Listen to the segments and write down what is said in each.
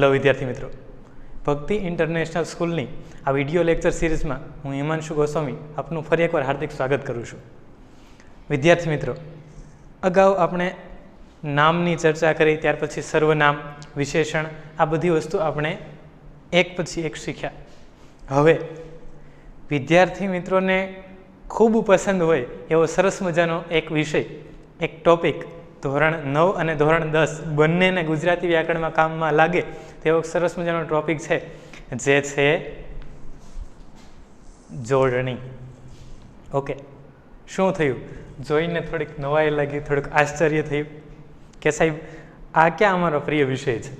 Hello વિદ્યાર્થી મિત્રો, ભક્તિ ઇન્ટરનેશનલ સ્કૂલની આ વિડીયો લેક્ચર સિરીઝમાં હું હિમાંશુ ગોસ્વામી આપનું ફરી એકવાર હાર્દિક સ્વાગત કરું છું. વિદ્યાર્થી મિત્રો, અગાઉ આપણે નામની ચર્ચા કરી, ત્યાર પછી સર્વનામ, વિશેષણ, આ બધી વસ્તુ આપણે એક પછી એક શીખ્યા. હવે વિદ્યાર્થી મિત્રોને ખૂબ પસંદ હોય એવો સરસ મજાનો એક વિષય, એક ટોપિક, ધોરણ 9 અને ધોરણ 10 બંનેને ગુજરાતી વ્યાકરણમાં કામમાં લાગે તેવો સરસ મજાનો ટોપિક છે, જે છે જોડણી. ઓકે, શું થયું? જોઈને થોડીક નવાઈ લાગી, થોડુંક આશ્ચર્ય થયું કે સાહેબ આ ક્યાં અમારો પ્રિય વિષય છે.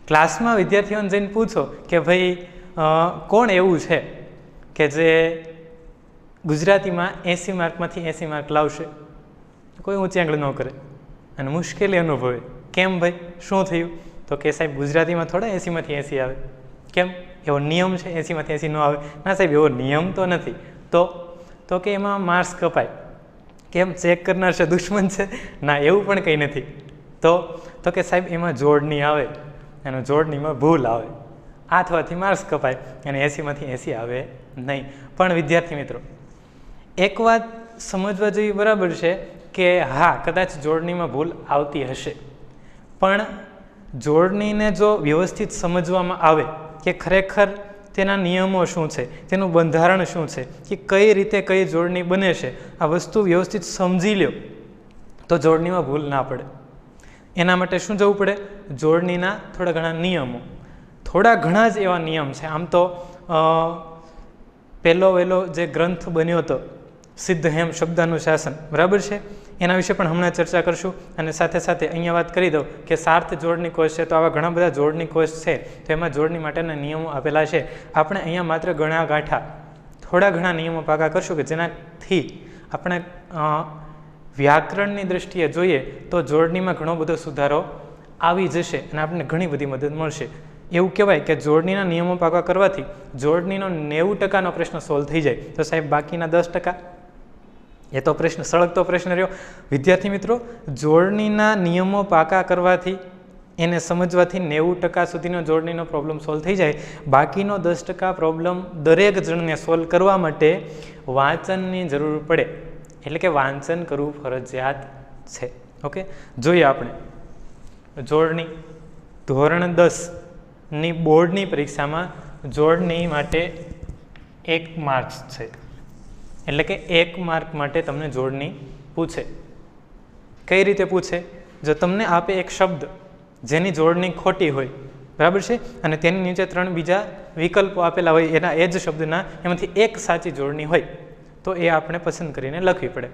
ક્લાસમાં વિદ્યાર્થીઓને જઈને પૂછો કે ભાઈ કોણ એવું છે કે જે ગુજરાતીમાં 80 માર્કમાંથી 80 માર્ક લાવશે? કોઈ ઊંચી આંગળી ન કરે અને મુશ્કેલી અનુભવે. કેમ ભાઈ, શું થયું? તો કે સાહેબ ગુજરાતીમાં થોડા 80માંથી 80 આવે. કેમ? એવો નિયમ છે 80માંથી 80 ન આવે? ના સાહેબ, એવો નિયમ તો નથી. તો કે એમાં માર્ક્સ કપાય. કેમ? ચેક કરનાર છે દુશ્મન છે? ના, એવું પણ કંઈ નથી. તો કે સાહેબ એમાં જોડણી આવે અને જોડણીમાં ભૂલ આવે, આ થવાથી માર્ક્સ કપાય અને 80માંથી 80 આવે નહીં. પણ વિદ્યાર્થી મિત્રો, એક વાત સમજવા જેવી બરાબર છે કે હા, કદાચ જોડણીમાં ભૂલ આવતી હશે, પણ જોડણીને જો વ્યવસ્થિત સમજવામાં આવે કે ખરેખર તેના નિયમો શું છે, તેનું બંધારણ શું છે, કે કઈ રીતે કઈ જોડણી બને છે, આ વસ્તુ વ્યવસ્થિત સમજી લ્યો તો જોડણીમાં ભૂલ ના પડે. એના માટે શું જવું પડે? જોડણીના થોડા ઘણા નિયમો, થોડા ઘણા જ એવા નિયમ છે. આમ તો પહેલો જે ગ્રંથ બન્યો હતો સિદ્ધહેમ શબ્દાનુશાસન, બરાબર છે, એના વિશે પણ હમણાં ચર્ચા કરશું. અને સાથે સાથે અહીંયા વાત કરી દઉં કે સાર્થ જોડણી કોષ છે, તો આવા ઘણા બધા જોડણી કોષ છે, તો એમાં જોડણી માટેના નિયમો આપેલા છે. આપણે અહીંયા માત્ર ગણા ગાંઠા થોડા ઘણા નિયમો પાકા કરશું કે જેનાથી આપણે વ્યાકરણની દ્રષ્ટિએ જોઈએ તો જોડણીમાં ઘણો બધો સુધારો આવી જશે અને આપણને ઘણી બધી મદદ મળશે. એવું કહેવાય કે જોડણીના નિયમો પાકા કરવાથી જોડણીનો 90% પ્રશ્ન સોલ્વ થઈ જાય. તો સાહેબ બાકીના 10%? એ તો પ્રશ્ન, સળગતો પ્રશ્ન રહ્યો. વિદ્યાર્થી મિત્રો, જોડણીના નિયમો પાકા કરવાથી, એને સમજવાથી 90% સુધીનો જોડણીનો પ્રોબ્લેમ સોલ્વ થઈ જાય. બાકીનો 10% પ્રોબ્લેમ દરેક જણને સોલ્વ કરવા માટે વાંચનની જરૂર પડે, એટલે કે વાંચન કરવું ફરજિયાત છે. ઓકે, જોઈએ આપણે જોડણી. ધોરણ 10ની બોર્ડની પરીક્ષામાં જોડણી માટે 1 માર્ક્સ છે, એટલે કે 1 માર્ક માટે તમને જોડણી પૂછે. કઈ રીતે પૂછે? જો તમને આપે એક શબ્દ જેની જોડણી ખોટી હોય, બરાબર છે, અને તેની નીચે 3 બીજા વિકલ્પો આપેલા હોય, એના એ જ શબ્દના એમાંથી એક સાચી જોડણી હોય તો એ આપણે પસંદ કરીને લખવી પડે.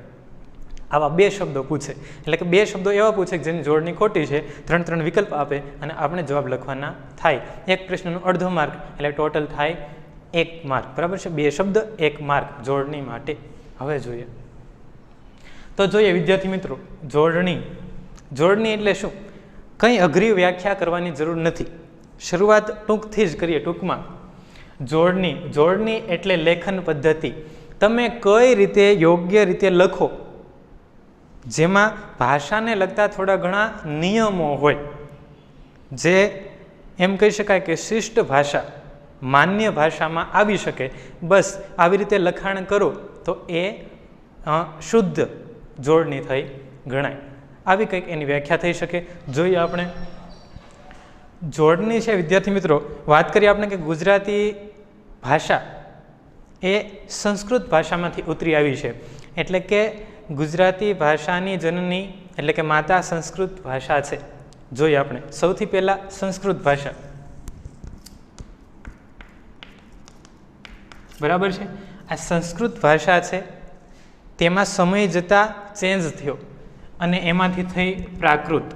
આવા 2 શબ્દો પૂછે, એટલે કે 2 શબ્દો એવા પૂછે કે જેની જોડણી ખોટી છે, 3 વિકલ્પ આપે અને આપણે જવાબ લખવાના થાય. એક પ્રશ્નનો અડધો માર્ક, એટલે ટોટલ થાય 1 માર્ક, બરાબર છે. 2 શબ્દ 1 માર્ક જોડણી માટે. હવે જોઈએ તો જોઈએ વિદ્યાર્થી મિત્રો, જોડણી એટલે શું? કંઈ અઘરી વ્યાખ્યા કરવાની જરૂર નથી. શરૂઆત ટૂંકથી જ કરીએ. ટૂંકમાં જોડણી એટલે લેખન પદ્ધતિ. તમે કઈ રીતે યોગ્ય રીતે લખો, જેમાં ભાષાને લગતા થોડા ઘણા નિયમો હોય, જે એમ કહી શકાય કે શિષ્ટ ભાષા, માન્ય ભાષામાં આવી શકે. બસ આવી રીતે લખાણ કરો તો એ શુદ્ધ જોડણી થઈ ગણાય. આવી કંઈક એની વ્યાખ્યા થઈ શકે. જોઈએ આપણે જોડણી છે વિદ્યાર્થી મિત્રો. વાત કરીએ આપણે કે ગુજરાતી ભાષા એ સંસ્કૃત ભાષામાંથી ઉતરી આવી છે, એટલે કે ગુજરાતી ભાષાની જનની એટલે કે માતા સંસ્કૃત ભાષા છે. જોઈએ આપણે સૌથી પહેલાં સંસ્કૃત ભાષા, બરાબર છે. આ સંસ્કૃત ભાષા છે, તેમાં સમય જતાં ચેન્જ થયો અને એમાંથી થઈ પ્રાકૃત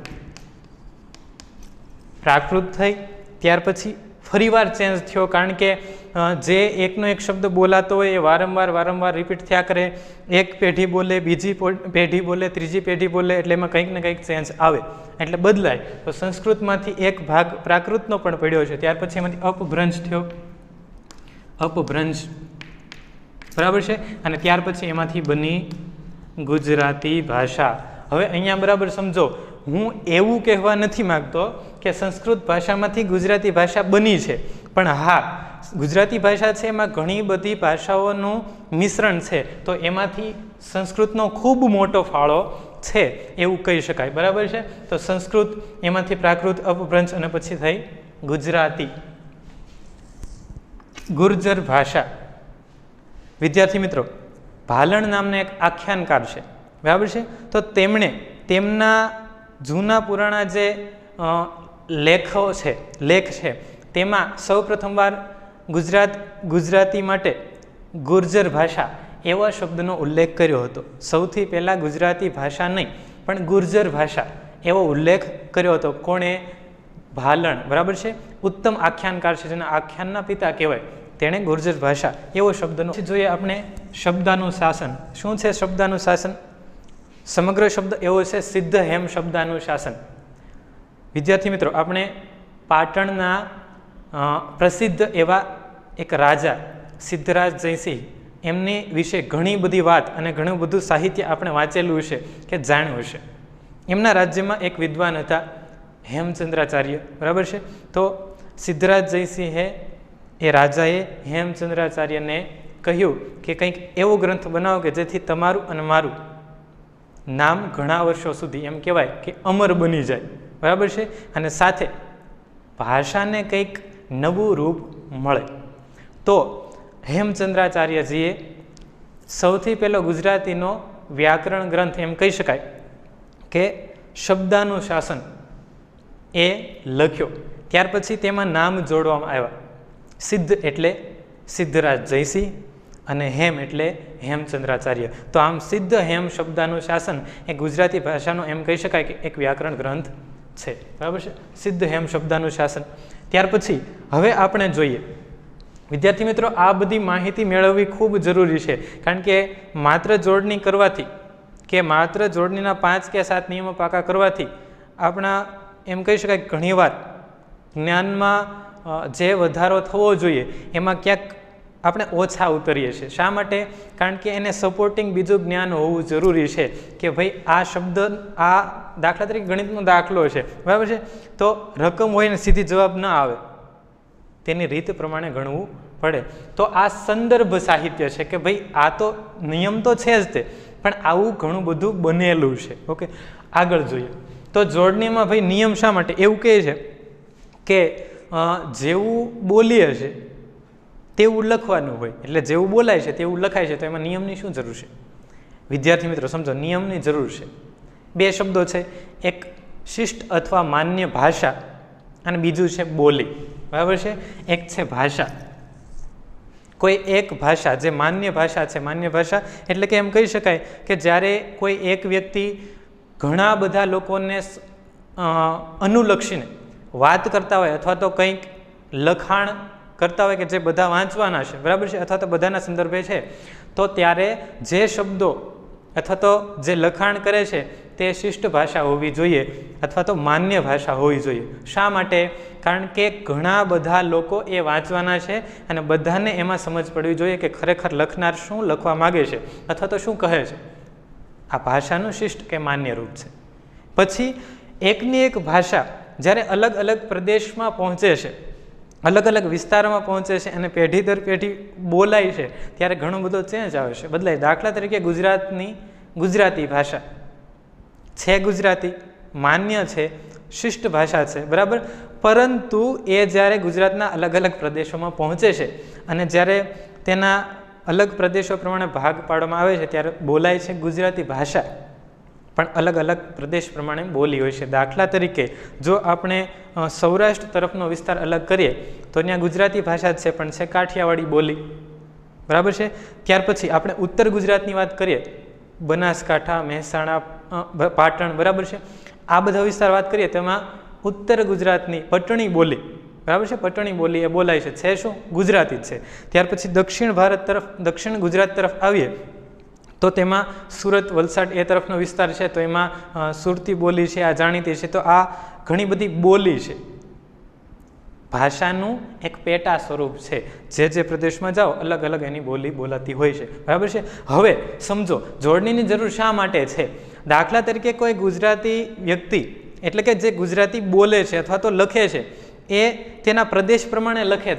થઈ. ત્યાર પછી ફરીવાર ચેન્જ થયો, કારણ કે જે એકનો એક શબ્દ બોલાતો હોય એ વારંવાર રિપીટ થયા કરે. એક પેઢી બોલે, બીજી પેઢી બોલે, ત્રીજી પેઢી બોલે, એટલે એમાં કંઈક ને કંઈક ચેન્જ આવે, એટલે બદલાય. તો સંસ્કૃતમાંથી એક ભાગ પ્રાકૃતનો પણ પડ્યો છે. ત્યાર પછી એમાંથી અપભ્રંશ થયો, બરાબર છે, અને ત્યાર પછી એમાંથી બની ગુજરાતી ભાષા. હવે અહીંયા બરાબર સમજો, હું એવું કહેવા નથી માગતો કે સંસ્કૃત ભાષામાંથી ગુજરાતી ભાષા બની છે, પણ હા, ગુજરાતી ભાષા છે એમાં ઘણી બધી ભાષાઓનું મિશ્રણ છે, તો એમાંથી સંસ્કૃતનો ખૂબ મોટો ફાળો છે એવું કહી શકાય. બરાબર છે. તો સંસ્કૃત, એમાંથી પ્રાકૃત, અપભ્રંશ અને પછી થઈ ગુજરાતી. ગુર્જર ભાષા. વિદ્યાર્થી મિત્રો, ભાલણ નામના એક આખ્યાનકાર છે. બરાબર છે. તો તેમણે તેમના જૂના પુરાણા જે લેખ છે તેમાં સૌ પ્રથમવાર ગુજરાતી માટે ગુર્જર ભાષા એવા શબ્દનો ઉલ્લેખ કર્યો હતો. સૌથી પહેલાં ગુજરાતી ભાષા નહીં પણ ગુર્જર ભાષા એવો ઉલ્લેખ કર્યો હતો. કોણે? ભાલણ. બરાબર છે. ઉત્તમ આખ્યાનકાર છે, જેના આખ્યાનના પિતા કહેવાય, તેણે ગુર્જર ભાષા એવો શબ્દનો. જોઈએ આપણે શબ્દાનુશાસન. શું છે શબ્દાનુશાસન? સમગ્ર શબ્દ એવો છે સિદ્ધ હેમ શબ્દાનુશાસન. વિદ્યાર્થી મિત્રો, આપણે પાટણના પ્રસિદ્ધ એવા એક રાજા સિદ્ધરાજ જયસિંહ, એમની વિશે ઘણી બધી વાત અને ઘણું બધું સાહિત્ય આપણે વાંચેલું છે કે જાણ્યું છે. એમના રાજ્યમાં એક વિદ્વાન હતા હેમચંદ્રાચાર્ય. બરાબર છે. તો સિદ્ધરાજ જયસિંહે, એ રાજાએ હેમચંદ્રાચાર્યને કહ્યું કે કંઈક એવો ગ્રંથ બનાવો કે જેથી તમારું અને મારું નામ ઘણા વર્ષો સુધી, એમ કહેવાય કે અમર બની જાય. બરાબર છે. અને સાથે ભાષાને કંઈક નવું રૂપ મળે. તો હેમચંદ્રાચાર્યજીએ સૌથી પહેલો ગુજરાતીનો વ્યાકરણ ગ્રંથ, એમ કહી શકાય કે શબ્દાનુશાસન, એ લખ્યો. ત્યાર પછી તેમાં નામ જોડવામાં આવ્યા. સિદ્ધ એટલે સિદ્ધરાજ જયસિંહ અને હેમ એટલે હેમચંદ્રાચાર્ય. તો આમ સિદ્ધ હેમ શબ્દાનુશાસન એ ગુજરાતી ભાષાનો, એમ કહી શકાય કે એક વ્યાકરણ ગ્રંથ છે. બરાબર છે. સિદ્ધ હેમ શબ્દાનુશાસન. ત્યાર પછી હવે આપણે જોઈએ વિદ્યાર્થી મિત્રો, આ બધી માહિતી મેળવવી ખૂબ જરૂરી છે, કારણ કે માત્ર જોડણી કરવાથી કે માત્ર જોડણીના 5 કે 7 નિયમો પાકા કરવાથી આપણા, એમ કહી શકાય ઘણીવાર જ્ઞાનમાં જે વધારો થવો જોઈએ એમાં ક્યાંક આપણે ઓછા ઉતરીએ છીએ. શા માટે? કારણ કે એને સપોર્ટિંગ બીજું જ્ઞાન હોવું જરૂરી છે કે ભાઈ આ શબ્દ, આ દાખલા તરીકે ગણિતનો દાખલો છે. બરાબર છે. તો રકમ હોય ને સીધી જવાબ ન આવે, તેની રીત પ્રમાણે ગણવું પડે. તો આ સંદર્ભ સાહિત્ય છે કે ભાઈ આ તો નિયમ તો છે જ તે, પણ આવું ઘણું બધું બનેલું છે. ઓકે, આગળ જોઈએ તો જોડણીમાં ભાઈ નિયમ શા માટે? એવું કહે છે કે જેવું બોલીએ છે તેવું લખવાનું હોય, એટલે જેવું બોલાય છે તેવું લખાય છે. તો એમાં નિયમની શું જરૂર છે? વિદ્યાર્થી મિત્રો સમજો, નિયમની જરૂર છે. 2 શબ્દો છે, એક શિષ્ટ અથવા માન્ય ભાષા અને બીજું છે બોલી. બરાબર છે. એક છે ભાષા, કોઈ એક ભાષા જે માન્ય ભાષા છે. માન્ય ભાષા એટલે કે એમ કહી શકાય કે જ્યારે કોઈ એક વ્યક્તિ ઘણા બધા લોકોને અનુલક્ષીને વાત કરતા હોય અથવા તો કંઈક લખાણ કરતા હોય કે જે બધા વાંચવાના છે. બરાબર છે. અથવા તો બધાના સંદર્ભે છે, તો ત્યારે જે શબ્દો અથવા તો જે લખાણ કરે છે તે શિષ્ટ ભાષા હોવી જોઈએ અથવા તો માન્ય ભાષા હોવી જોઈએ. શા માટે? કારણ કે ઘણા બધા લોકો એ વાંચવાના છે અને બધાને એમાં સમજ પડવી જોઈએ કે ખરેખર લખનાર શું લખવા માગે છે અથવા તો શું કહે છે. આ ભાષાનું શિષ્ટ કે માન્ય રૂપ છે. પછી એકની એક ભાષા જ્યારે અલગ અલગ પ્રદેશમાં પહોંચે છે, અલગ અલગ વિસ્તારમાં પહોંચે છે અને પેઢી દર પેઢી બોલાય છે, ત્યારે ઘણો બધો ચેન્જ આવે છે, બદલાય. દાખલા તરીકે ગુજરાતની ગુજરાતી ભાષા છે, ગુજરાતી માન્ય છે, શિષ્ટ ભાષા છે. બરાબર. પરંતુ એ જ્યારે ગુજરાતના અલગ અલગ પ્રદેશોમાં પહોંચે છે અને જ્યારે તેના અલગ પ્રદેશો પ્રમાણે ભાગ પાડવામાં આવે છે ત્યારે બોલાય છે ગુજરાતી ભાષા, પણ અલગ અલગ પ્રદેશ પ્રમાણે બોલી હોય છે. દાખલા તરીકે જો આપણે સૌરાષ્ટ્ર તરફનો વિસ્તાર અલગ કરીએ તો ત્યાં ગુજરાતી ભાષા જ છે, પણ છે કાઠિયાવાડી બોલી. બરાબર છે. ત્યાર પછી આપણે ઉત્તર ગુજરાતની વાત કરીએ, બનાસકાંઠા, મહેસાણા, પાટણ. બરાબર છે. આ બધા વિસ્તાર વાત કરીએ તેમાં ઉત્તર ગુજરાતની પટણી બોલી. બરાબર છે. પટણી બોલી એ બોલાય છે શું? ગુજરાતી જ છે. ત્યાર પછી દક્ષિણ ભારત તરફ, દક્ષિણ ગુજરાત તરફ આવીએ તો તેમાં સુરત, વલસાડ એ તરફનો વિસ્તાર છે, તો એમાં સુરતી બોલી છે, આ જાણીતી છે. તો આ ઘણી બધી બોલી છે. ભાષાનું એક પેટા સ્વરૂપ છે. જે પ્રદેશમાં જાઓ અલગ અલગ એની બોલી બોલાતી હોય છે. બરાબર છે. હવે સમજો જોડણીની જરૂર શા માટે છે. દાખલા તરીકે કોઈ ગુજરાતી વ્યક્તિ એટલે કે જે ગુજરાતી બોલે છે અથવા તો લખે છે એ તેના પ્રદેશ પ્રમાણે લખે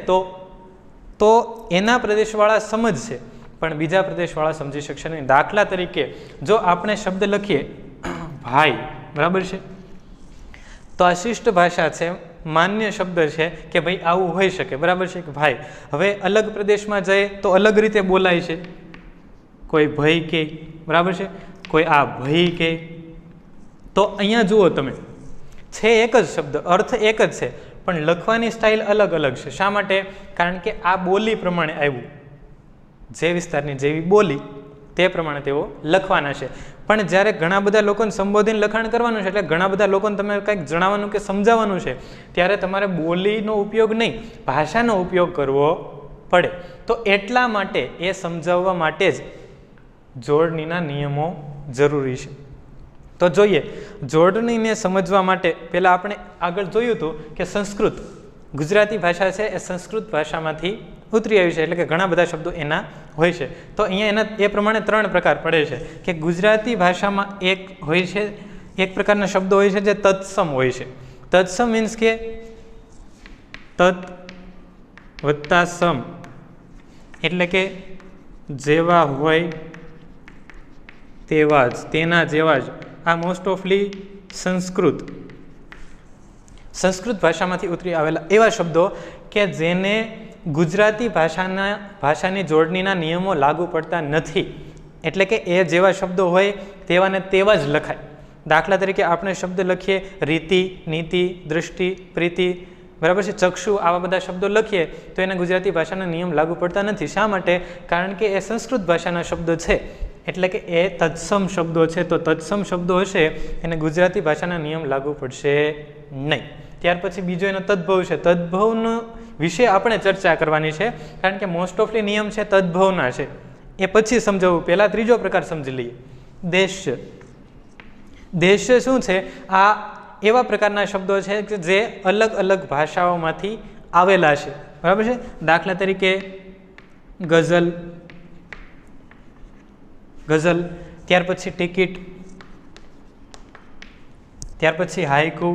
તો એના પ્રદેશવાળા સમજશે, પણ બીજા પ્રદેશવાળા સમજી શકશે નહીં. દાખલા તરીકે જો આપણે શબ્દ લખીએ ભાઈ, બરાબર છે, તો આ શિષ્ટ ભાષા છે, માન્ય શબ્દ છે કે ભાઈ આવું હોઈ શકે, બરાબર છે કે ભાઈ. હવે અલગ પ્રદેશમાં જાય તો અલગ રીતે બોલાય છે, કોઈ ભય કે, બરાબર છે, કોઈ આ ભય કે. તો અહીંયા જુઓ તમે, છે એક જ શબ્દ, અર્થ એક જ છે, પણ લખવાની સ્ટાઇલ અલગ અલગ છે. શા માટે? કારણ કે આ બોલી પ્રમાણે આવ્યું, જે વિસ્તારની જેવી બોલી તે પ્રમાણે તેઓ લખવાના છે. પણ જ્યારે ઘણા બધા લોકોને સંબોધીને લખાણ કરવાનું છે, એટલે ઘણા બધા લોકોને તમે કંઈક જણાવવાનું કે સમજાવવાનું છે, ત્યારે તમારે બોલીનો ઉપયોગ નહીં, ભાષાનો ઉપયોગ કરવો પડે. તો એટલા માટે એ સમજાવવા માટે જ જોડણીના નિયમો જરૂરી છે. તો જોઈએ, જોડણીને સમજવા માટે પહેલાં આપણે આગળ જોયું હતું કે સંસ્કૃત, ગુજરાતી ભાષા છે એ સંસ્કૃત ભાષામાંથી ઉતરી આવી છે, એટલે કે ઘણા બધા શબ્દો એના હોય છે. તો અહીંયા એના એ પ્રમાણે 3 પ્રકાર પડે છે કે ગુજરાતી ભાષામાં એક હોય છે, એક પ્રકારના શબ્દો હોય છે જે તત્સમ હોય છે. તત્સમ મીન્સ કે તત્ વત્તા સમ, એટલે કે જેવા હોય તેવા જ, તેના જેવા જ. આ મોસ્ટ ઓફલી સંસ્કૃત ભાષામાંથી ઉતરી આવેલા એવા શબ્દો કે જેને ગુજરાતી ભાષાની જોડણીના નિયમો લાગુ પડતા નથી, એટલે કે એ જેવા શબ્દો હોય તેવા ને તેવા જ લખાય. દાખલા તરીકે આપણે શબ્દ લખીએ રીતિ, નીતિ, દૃષ્ટિ, પ્રીતિ, બરાબર છે, ચક્ષુ, આવા બધા શબ્દો લખીએ તો એને ગુજરાતી ભાષાના નિયમ લાગુ પડતા નથી. શા માટે? કારણ કે એ સંસ્કૃત ભાષાના શબ્દો છે, એટલે કે એ તત્સમ શબ્દો છે. તો તત્સમ શબ્દો હશે એને ગુજરાતી ભાષાના નિયમ લાગુ પડશે નહીં. ત્યાર પછી બીજો એનો તદ્ભવ છે. તદ્ભવનો વિશે આપણે ચર્ચા કરવાની છે, કારણ કે મોસ્ટ ઓફલી નિયમ છે તદ્ભવના છે. એ પછી સમજાવવું, પહેલાં ત્રીજો પ્રકાર સમજી લઈએ, દેશ્ય. દેશ્ય શું છે? આ એવા પ્રકારના શબ્દો છે કે જે અલગ અલગ ભાષાઓમાંથી આવેલા છે, બરાબર છે. દાખલા તરીકે ગઝલ, ત્યાર પછી ટિકિટ, ત્યાર પછી હાઇકુ,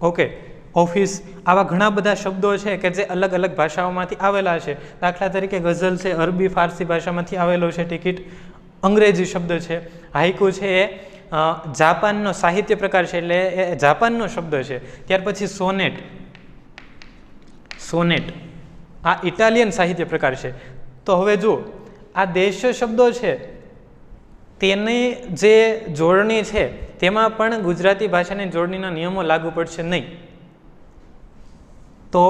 ઓકે, ઓફિસ. આવા ઘણા બધા શબ્દો છે કે જે અલગ અલગ ભાષાઓમાંથી આવેલા છે. દાખલા તરીકે ગઝલ છે અરબી ફારસી ભાષામાંથી આવેલો છે, ટિકિટ અંગ્રેજી શબ્દ છે, હાઇકુ છે એ જાપાનનો સાહિત્ય પ્રકાર છે, એટલે એ જાપાનનો શબ્દ છે. ત્યાર પછી સોનેટ આ ઇટાલિયન સાહિત્ય પ્રકાર છે. તો હવે જુઓ, આ દેશ્ય શબ્દો છે તેની જે જોડણી છે તેમાં પણ ગુજરાતી ભાષાની જોડણીના નિયમો લાગુ પડશે નહીં. તો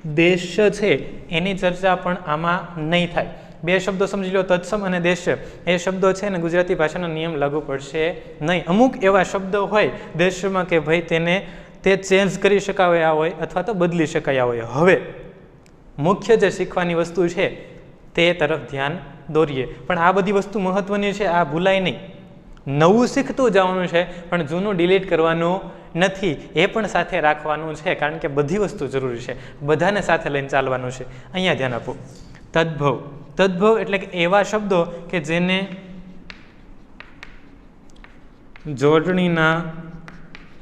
દેશ્ય છે એની ચર્ચા પણ આમાં નહીં થાય. 2 શબ્દો સમજી લો, તત્સમ અને દેશ્ય. એ શબ્દો છે ને ગુજરાતી ભાષાનો નિયમ લાગુ પડશે નહીં. અમુક એવા શબ્દો હોય દેશ્યમાં કે ભાઈ તે ચેન્જ કરી શકાયા હોય અથવા તો બદલી શકાયા હોય. હવે મુખ્ય જે શીખવાની વસ્તુ છે તે તરફ ધ્યાન દોરીએ. પણ આ બધી વસ્તુ મહત્વની છે, આ ભૂલાય નહીં. નવું શીખતું જવાનું છે, પણ જૂનું ડિલીટ કરવાનું નથી, એ પણ સાથે રાખવાનું છે, કારણ કે બધી વસ્તુ જરૂરી છે, બધાને સાથે લઈને ચાલવાનું છે. અહીંયા ધ્યાન આપો. તદ્ભવ એટલે કે એવા શબ્દો કે જેને જોડણીના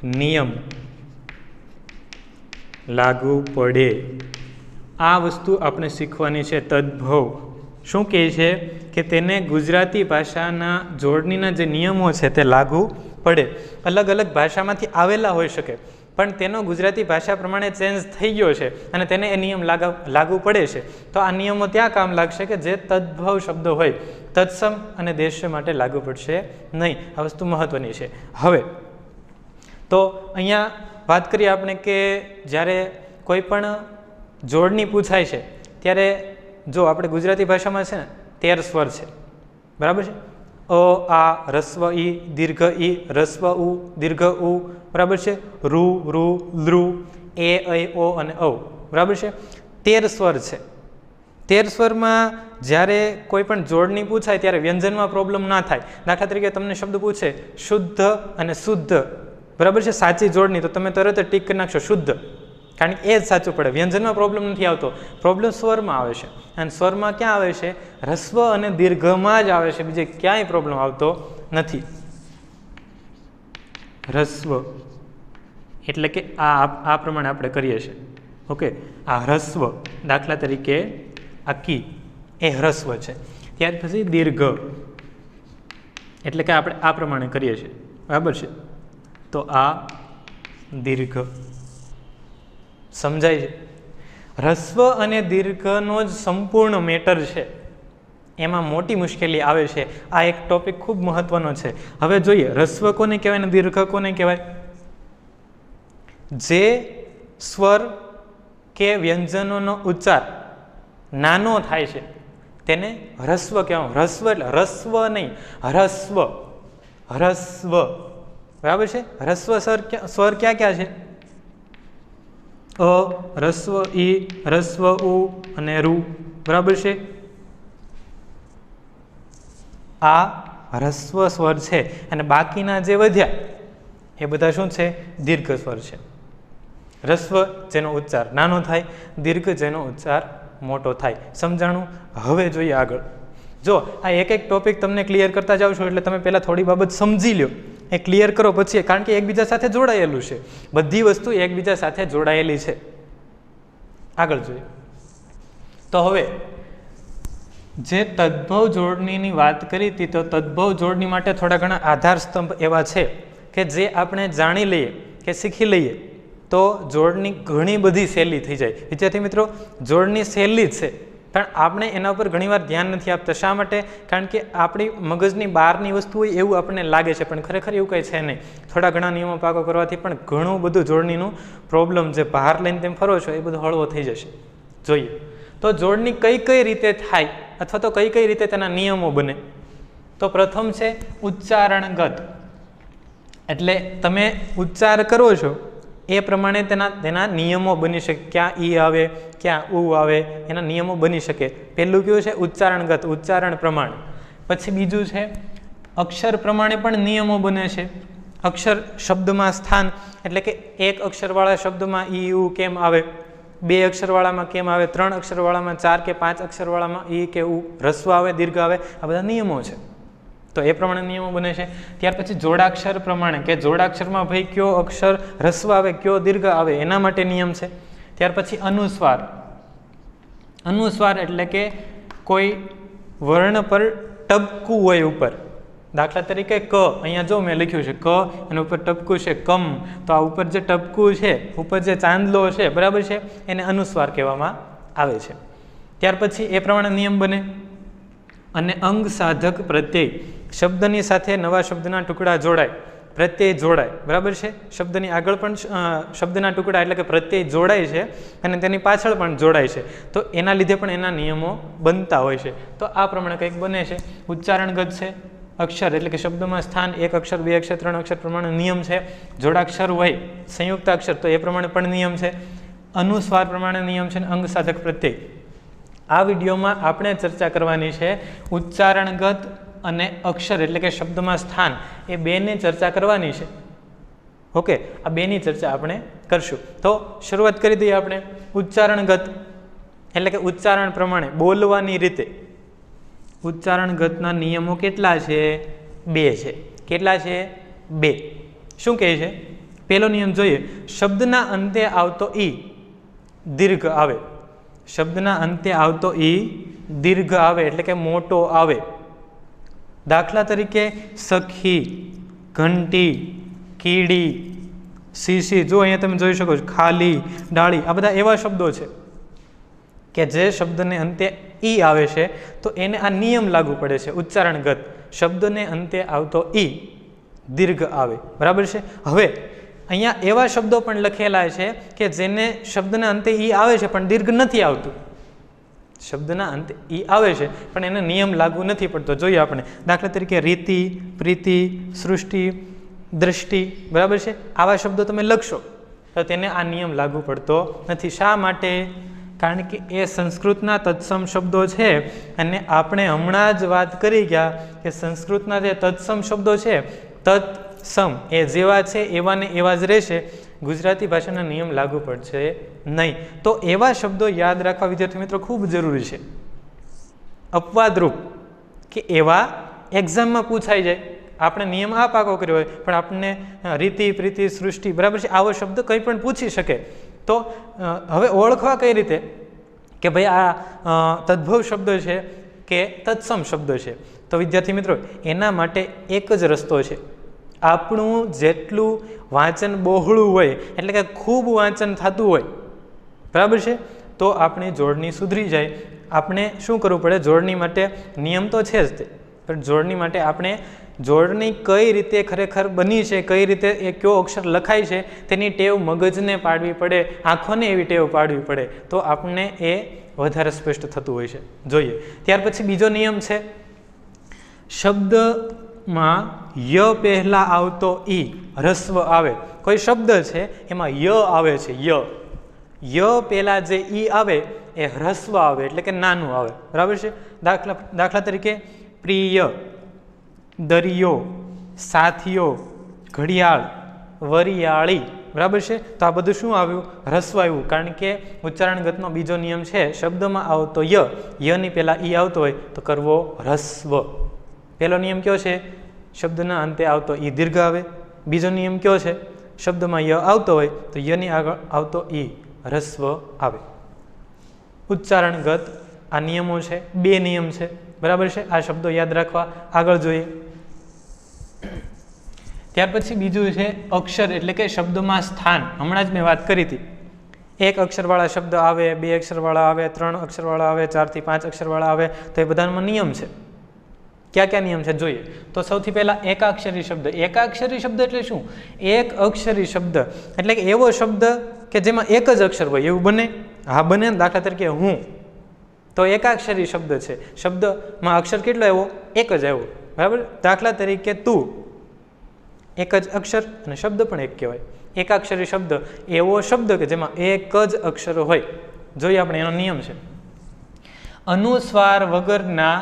નિયમ લાગુ પડે, આ વસ્તુ આપણે શીખવાની છે. તદ્ભવ શું કહે છે કે તેને ગુજરાતી ભાષાના જોડણીના જે નિયમો છે તે લાગુ પડે. અલગ અલગ ભાષામાંથી આવેલા હોઈ શકે, પણ તેનો ગુજરાતી ભાષા પ્રમાણે ચેન્જ થઈ ગયો છે અને તેને એ નિયમ લાગુ પડે છે. તો આ નિયમો ત્યાં કામ લાગશે કે જે તદ્ભવ શબ્દો હોય, તત્સમ અને દેશ્ય માટે લાગુ પડશે નહીં. આ વસ્તુ મહત્વની છે. હવે તો અહીંયા વાત કરીએ આપણે કે જ્યારે કોઈ પણ જોડણી પૂછાય છે ત્યારે જો આપણે ગુજરાતી ભાષામાં છે ને 13 સ્વર છે, બરાબર છે. અ, આ, રસ્વ ઈ, દીર્ઘ ઈ, રસ્વ ઉ, દીર્ઘ ઉ, બરાબર છે. રૂ, રૂ, લૃ, એ, ઐ, ઓ અને ઔ, બરાબર છે. 13 સ્વર છે. 13 સ્વરમાં જ્યારે કોઈ પણ જોડણી પૂછાય ત્યારે વ્યંજનમાં પ્રોબ્લેમ ના થાય. દાખલા તરીકે તમને શબ્દ પૂછે શુદ્ધ અને શુદ્ધ, બરાબર છે, સાચી જોડણી, તો તમે તરત જ ટીક કરી નાખશો શુદ્ધ, કારણ કે એ જ સાચું પડે. વ્યંજનમાં પ્રોબ્લેમ નથી આવતો, પ્રોબ્લેમ સ્વરમાં આવે છે. અને સ્વરમાં ક્યાં આવે છે? રસ્વ અને દીર્ઘમાં જ આવે છે, બીજે ક્યાંય પ્રોબ્લેમ આવતો નથી. હ્રસ્વ એટલે કે આ પ્રમાણે આપણે કરીએ છીએ. ઓકે, આ હ્રસ્વ, દાખલા તરીકે આ કી એ હ્રસ્વ છે. ત્યાર પછી દીર્ઘ એટલે કે આપણે આ પ્રમાણે કરીએ છીએ, બરાબર છે. તો આ દીર્ઘ. સમજાય છે? હ્રસ્વ અને દીર્ઘનો જ સંપૂર્ણ મેટર છે, એમાં મોટી મુશ્કેલી આવે છે. આ એક ટોપિક ખૂબ મહત્વનો છે. હવે જોઈએ હ્રસ્વ કોને કહેવાય ને દીર્ઘ કોને કહેવાય. જે સ્વર કે વ્યંજનોનો ઉચ્ચાર નાનો થાય છે તેને હ્રસ્વ કહેવાય. હ્રસ્વ એટલે હ્રસ્વ નહીં, હ્રસ્વ. હ્રસ્વ, બરાબર છે. હ્રસ્વ સ્વર ક્યાં ક્યાં છે? અ, હ્રસ્વ ઈ, હ્રસ્વ ઉ અને રૂ, બરાબર છે. આ હ્રસ્વ સ્વર છે અને બાકીના જે વધ્યા એ બધા શું છે? દીર્ઘ સ્વર છે. હ્રસ્વ જેનો ઉચ્ચાર નાનો થાય, દીર્ઘ જેનો ઉચ્ચાર મોટો થાય. સમજાણું? હવે જોઈએ આગળ. જો આ એક એક ટોપિક તમને ક્લિયર કરતા જાઉં છું એટલે તમે પહેલાં થોડી બાબત સમજી લો, એ ક્લિયર કરો પછી, કારણ કે એકબીજા સાથે જોડાયેલું છે. બધી વસ્તુ એકબીજા સાથે જોડાયેલી છે. આગળ જોઈએ તો હવે જે તદ્ભવ જોડણીની વાત કરી હતી, તો તદ્ભવ જોડણી માટે થોડા ઘણા આધાર સ્તંભ એવા છે કે જે આપણે જાણી લઈએ કે શીખી લઈએ તો જોડણી ઘણી બધી સહેલી થઈ જાય. વિદ્યાર્થી મિત્રો, જોડણી સહેલી જ છે પણ આપણે એના ઉપર ઘણીવાર ધ્યાન નથી આપતા. શા માટે? કારણ કે આપણી મગજની બહારની વસ્તુ હોય એવું આપણને લાગે છે, પણ ખરેખર એવું કંઈ છે નહીં. થોડા ઘણા નિયમો પાકો કરવાથી પણ ઘણું બધું જોડણીનું પ્રોબ્લેમ જે બહાર લઈને તેમ ફરો છો એ બધું હળવો થઈ જશે. જોઈએ તો જોડણી કઈ કઈ રીતે થાય અથવા તો કઈ કઈ રીતે તેના નિયમો બને. તો પ્રથમ છે ઉચ્ચારણગત, એટલે તમે ઉચ્ચાર કરો છો એ પ્રમાણે તેના નિયમો બની શકે. ક્યાં ઈ આવે, ક્યાં ઉ આવે, એના નિયમો બની શકે. પહેલું કયું છે? ઉચ્ચારણગત, ઉચ્ચારણ પ્રમાણે. પછી બીજું છે અક્ષર પ્રમાણે પણ નિયમો બને છે. અક્ષર શબ્દમાં સ્થાન, એટલે કે એક અક્ષરવાળા શબ્દમાં ઈ ઉ કેમ આવે, બે અક્ષરવાળામાં કેમ આવે, ત્રણ અક્ષરવાળામાં, ચાર કે પાંચ અક્ષરવાળામાં ઈ કે ઉ, હ્રસ્વ આવે, દીર્ઘ આવે, આ બધા નિયમો છે. તો એ પ્રમાણે નિયમો બને છે. ત્યાર પછી જોડાક્ષર પ્રમાણે, કે જોડાક્ષરમાં ભાઈ કયો અક્ષર હ્રસ્વ આવે, કયો દીર્ઘ આવે, એના માટે નિયમ છે. ત્યાર પછી અનુસ્વાર. અનુસ્વાર એટલે કે કોઈ વર્ણ પર ટપકું હોય ઉપર, દાખલા તરીકે ક, અહીંયા જો મેં લખ્યું છે ક, એના ઉપર ટપકું છે કમ, તો આ ઉપર જે ટપકું છે, ઉપર જે ચાંદલો છે, બરાબર છે, એને અનુસ્વાર કહેવામાં આવે છે. ત્યાર પછી એ પ્રમાણે નિયમ બને. અને અંગ સાધક પ્રત્યય, શબ્દની સાથે નવા શબ્દના ટુકડા જોડાય, પ્રત્યય જોડાય, બરાબર છે. શબ્દની આગળ પણ શબ્દના ટુકડા એટલે કે પ્રત્યય જોડાય છે અને તેની પાછળ પણ જોડાય છે, તો એના લીધે પણ એના નિયમો બનતા હોય છે. તો આ પ્રમાણે કંઈક બને છે. ઉચ્ચારણગત છે, અક્ષર એટલે કે શબ્દમાં સ્થાન, એક અક્ષર, બે અક્ષર, ત્રણ અક્ષર પ્રમાણે નિયમ છે. જોડાક્ષર હોય, સંયુક્ત અક્ષર, તો એ પ્રમાણે પણ નિયમ છે. અનુસ્વાર પ્રમાણે નિયમ છે. અંગ સાધક પ્રત્યય. આ વિડીયોમાં આપણે ચર્ચા કરવાની છે ઉચ્ચારણગત અને અક્ષર એટલે કે શબ્દમાં સ્થાન, એ બેની ચર્ચા કરવાની છે. ઓકે, આ બેની ચર્ચા આપણે કરશું. તો શરૂઆત કરી દઈએ આપણે. ઉચ્ચારણગત એટલે કે ઉચ્ચારણ પ્રમાણે બોલવાની રીતે. ઉચ્ચારણગતના નિયમો કેટલા છે? બે છે. કેટલા છે? બે. શું કહે છે? પહેલો નિયમ જોઈએ. શબ્દના અંતે આવતો ઈ દીર્ઘ આવે. શબ્દના અંતે આવતો ઈ દીર્ઘ આવે એટલે કે મોટો આવે. દાખલા તરીકે સખી, ઘંટી, કીડી, શીશી. જો અહીંયા તમે જોઈ શકો છો ખાલી, ડાળી, આ બધા એવા શબ્દો છે કે જે શબ્દને અંતે ઈ આવે છે તો એને આ નિયમ લાગુ પડે છે ઉચ્ચારણગત. શબ્દને અંતે આવતો ઈ દીર્ઘ આવે, બરાબર છે. હવે અહીંયા એવા શબ્દો પણ લખેલા છે કે જેને શબ્દના અંતે ઈ આવે છે પણ દીર્ઘ નથી આવતું. શબ્દના અંતે ઈ આવે છે પણ એને નિયમ લાગુ નથી પડતો. જોઈએ આપણે દાખલા તરીકે રીતિ, પ્રીતિ, સૃષ્ટિ, દ્રષ્ટિ, બરાબર છે. આવા શબ્દો તમે લખશો તો તેને આ નિયમ લાગુ પડતો નથી. શા માટે? કારણ કે એ સંસ્કૃતના તત્સમ શબ્દો છે અને આપણે હમણાં જ વાત કરી ગયા કે સંસ્કૃતના જે તત્સમ શબ્દો છે, તત્સમ એ જેવા છે એવા ને એવા જ રહેશે. ગુજરાતી ભાષાના નિયમ લાગુ પડશે નહીં. તો એવા શબ્દો યાદ રાખવા વિદ્યાર્થી મિત્રો ખૂબ જરૂરી છે. અપવાદરૂપ કે એવા એક્ઝામમાં પૂછાઈ જાય આપણે નિયમ આ પાકો કર્યો હોય પણ આપણને રીતિ પ્રીતિ સૃષ્ટિ બરાબર છે આવો શબ્દ કંઈ પણ પૂછી શકે. તો હવે ઓળખવા કઈ રીતે કે ભાઈ આ તદ્ભવ શબ્દ છે કે તત્સમ શબ્દ છે? તો વિદ્યાર્થી મિત્રો એના માટે એક જ રસ્તો છે. આપણું જેટલું વાંચન બહોળું હોય એટલે કે ખૂબ વાંચન થતું હોય બરાબર છે તો આપણી જોડણી સુધરી જાય. આપણે શું કરવું પડે? જોડણી માટે નિયમ તો છે જ તે, પણ જોડણી માટે આપણે જોડણી કઈ રીતે ખરેખર બની છે, કઈ રીતે એ કયો અક્ષર લખાય છે તેની ટેવ મગજને પાડવી પડે, આંખોને એવી ટેવ પાડવી પડે તો આપણને એ વધારે સ્પષ્ટ થતું હોય છે. જોઈએ ત્યાર પછી બીજો નિયમ છે, શબ્દમાં ય પહેલા આવતો ઈ હ્રસ્વ આવે. કોઈ શબ્દ છે એમાં ય આવે છે, ય પહેલા જે ઈ આવે એ હ્રસ્વ આવે એટલે કે નાનું આવે બરાબર છે. દાખલા તરીકે પ્રિય, દરિયો, સાથીઓ, ઘડિયાળ, વરિયાળી બરાબર છે. તો આ બધું શું આવ્યું? હ્રસ્વ આવ્યું, કારણ કે ઉચ્ચારણગતનો બીજો નિયમ છે શબ્દમાં આવતો યની પહેલા ઈ આવતો હોય તો કરવો હ્રસ્વ. પહેલો નિયમ કયો છે? શબ્દના અંતે આવતો ઈ દીર્ઘ આવે. બીજો નિયમ કયો છે? શબ્દમાં ય આવતો હોય તો યની આગળ આવતો ઈ હ્રસ્વ આવે. ઉચ્ચારણગત આ નિયમો છે, 2 નિયમ છે બરાબર છે. આ શબ્દો યાદ રાખવા. આગળ જોઈએ ત્યાર પછી બીજું છે અક્ષર એટલે કે શબ્દમાં સ્થાન. હમણાં જ મેં વાત કરી હતી, 1 અક્ષરવાળા શબ્દ આવે, 2 અક્ષરવાળા આવે, 3 અક્ષરવાળા આવે, 4 થી 5 અક્ષરવાળા આવે. તો એ બધામાં નિયમ છે. ક્યાં ક્યાં નિયમ છે જોઈએ તો સૌથી પહેલા એકાક્ષરી શબ્દ. એકાક્ષરી શબ્દ એટલે શું? એક અક્ષરી શબ્દ એટલે કે એવો શબ્દ કે જેમાં એક જ અક્ષર હોય એવું બને? હા બને. દાખલા તરીકે હું, તો એકાક્ષરી શબ્દ છે. શબ્દમાં અક્ષર કેટલો આવ્યો? એક જ આવ્યો બરાબર. દાખલા તરીકે તું, એક જ અક્ષર અને શબ્દ પણ એક કહેવાય. એકાક્ષરી શબ્દ એવો શબ્દ કે જેમાં એક જ અક્ષર હોય. જોઈએ આપણે એનો નિયમ છે, અનુસ્વાર વગરના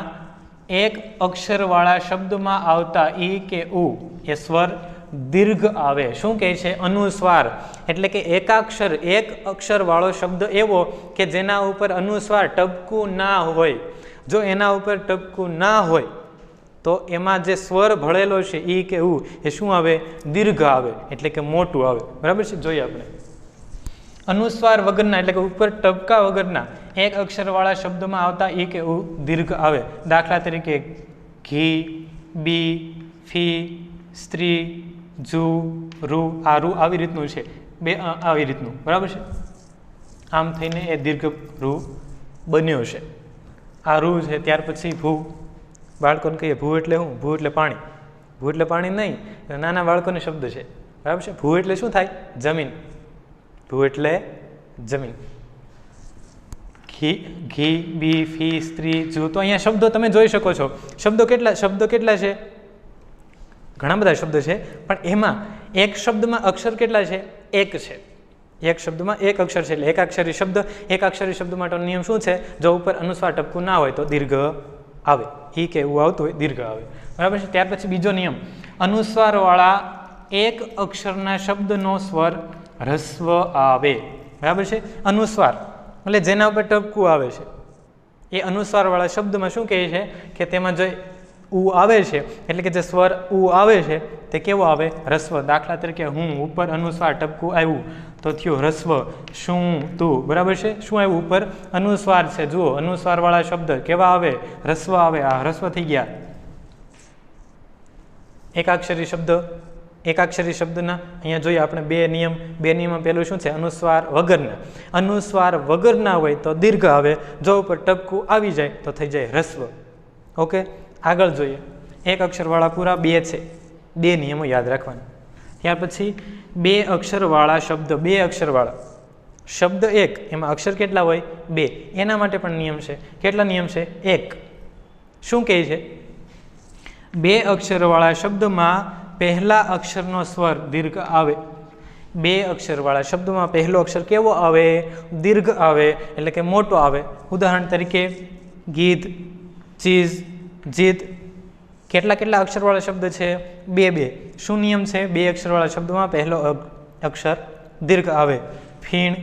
એક અક્ષરવાળા શબ્દમાં આવતા ઈ કે ઉ એ સ્વર દીર્ઘ આવે. શું કહે છે? અનુસ્વાર એટલે કે એકાક્ષર, એક અક્ષરવાળો શબ્દ એવો કે જેના ઉપર અનુસ્વાર ટપકું ના હોય. જો એના ઉપર ટપકું ના હોય તો એમાં જે સ્વર ભળેલો છે ઈ કે ઉ એ શું આવે? દીર્ઘ આવે એટલે કે મોટું આવે બરાબર છે. જોઈએ આપણે અનુસ્વાર વગરના એટલે કે ઉપર ટપકા વગરના એક અક્ષરવાળા શબ્દમાં આવતા ઈ કે ઉ દીર્ઘ આવે. દાખલા તરીકે ઘી, બી, ફી, સ્ત્રી, જુ, રૂ. આ રૂ આવી રીતનું છે, 2 આવી રીતનું બરાબર છે. આમ થઈને એ દીર્ઘ રૂ બન્યો છે. આ રૂ છે. ત્યાર પછી ભૂ. બાળકોને કહીએ ભૂ એટલે શું? ભૂ એટલે પાણી. ભૂ એટલે પાણી નહીં, નાના બાળકોનો શબ્દ છે બરાબર છે. ભૂ એટલે શું થાય? જમીન. ભૂ એટલે જમીન. ઘી, બી, ફી, સ્ત્રી, જુ. તો અહીંયા શબ્દો તમે જોઈ શકો છો. શબ્દો કેટલા છે? ઘણા બધા શબ્દ છે, પણ એમાં એક શબ્દમાં અક્ષર કેટલા છે? એક છે. એક શબ્દમાં એક અક્ષર છે એટલે એકાક્ષરી શબ્દ. એકાક્ષરી શબ્દ માટેનો નિયમ શું છે? જો ઉપર અનુસ્વાર ટપકું ના હોય તો દીર્ઘ આવે. ઈ કે એવું આવતું હોય દીર્ઘ આવે બરાબર છે. ત્યાર પછી બીજો નિયમ, અનુસ્વારવાળા એક અક્ષરના શબ્દનો સ્વર હ્રસ્વ આવે બરાબર છે. અનુસ્વાર એટલે જેના ઉપર ટપકું આવે છે એ અનુસ્વારવાળા શબ્દમાં શું કહે છે કે તેમાં જે ઉ આવે છે એટલે કે જે સ્વર ઉ આવે છે તે કેવો આવે? હ્રસ્વ. દાખલા તરીકે હું, ઉપર અનુસ્વાર ટપકું આવ્યું તો થયું હ્રસ્વ. શું, તું બરાબર છે. શું આવ્યું? ઉપર અનુસ્વાર છે. જુઓ અનુસ્વારવાળા શબ્દ કેવા આવે? હ્રસ્વ આવે. આ હ્રસ્વ થઈ ગયા. એકાક્ષરી શબ્દના અહીંયા જોઈએ આપણે 2 નિયમ. 2 નિયમમાં પહેલું શું છે? અનુસ્વાર વગરના. અનુસ્વાર વગરના હોય તો દીર્ઘ આવે. જો ઉપર ટપકું આવી જાય તો થઈ જાય હ્રસ્વ. ઓકે, આગળ જોઈએ. એક અક્ષરવાળા પૂરા 2 છે. 2 નિયમો યાદ રાખવાના. ત્યાર પછી 2 અક્ષરવાળા શબ્દ. 2 અક્ષરવાળા શબ્દ 1 એમાં અક્ષર કેટલા હોય? 2. એના માટે પણ નિયમ છે. કેટલા નિયમ છે? 1. શું કહે છે? 2 અક્ષરવાળા શબ્દમાં પહેલા અક્ષરનો સ્વર દીર્ઘ આવે. 2 અક્ષરવાળા શબ્દમાં પહેલો અક્ષર કેવો આવે? દીર્ઘ આવે એટલે કે મોટો આવે. ઉદાહરણ તરીકે ગીધ, ચીઝ, જીત. કેટલા અક્ષરવાળા શબ્દ છે? 2. શું નિયમ છે? 2 અક્ષરવાળા શબ્દમાં પહેલો અક્ષર દીર્ઘ આવે. ફીણ,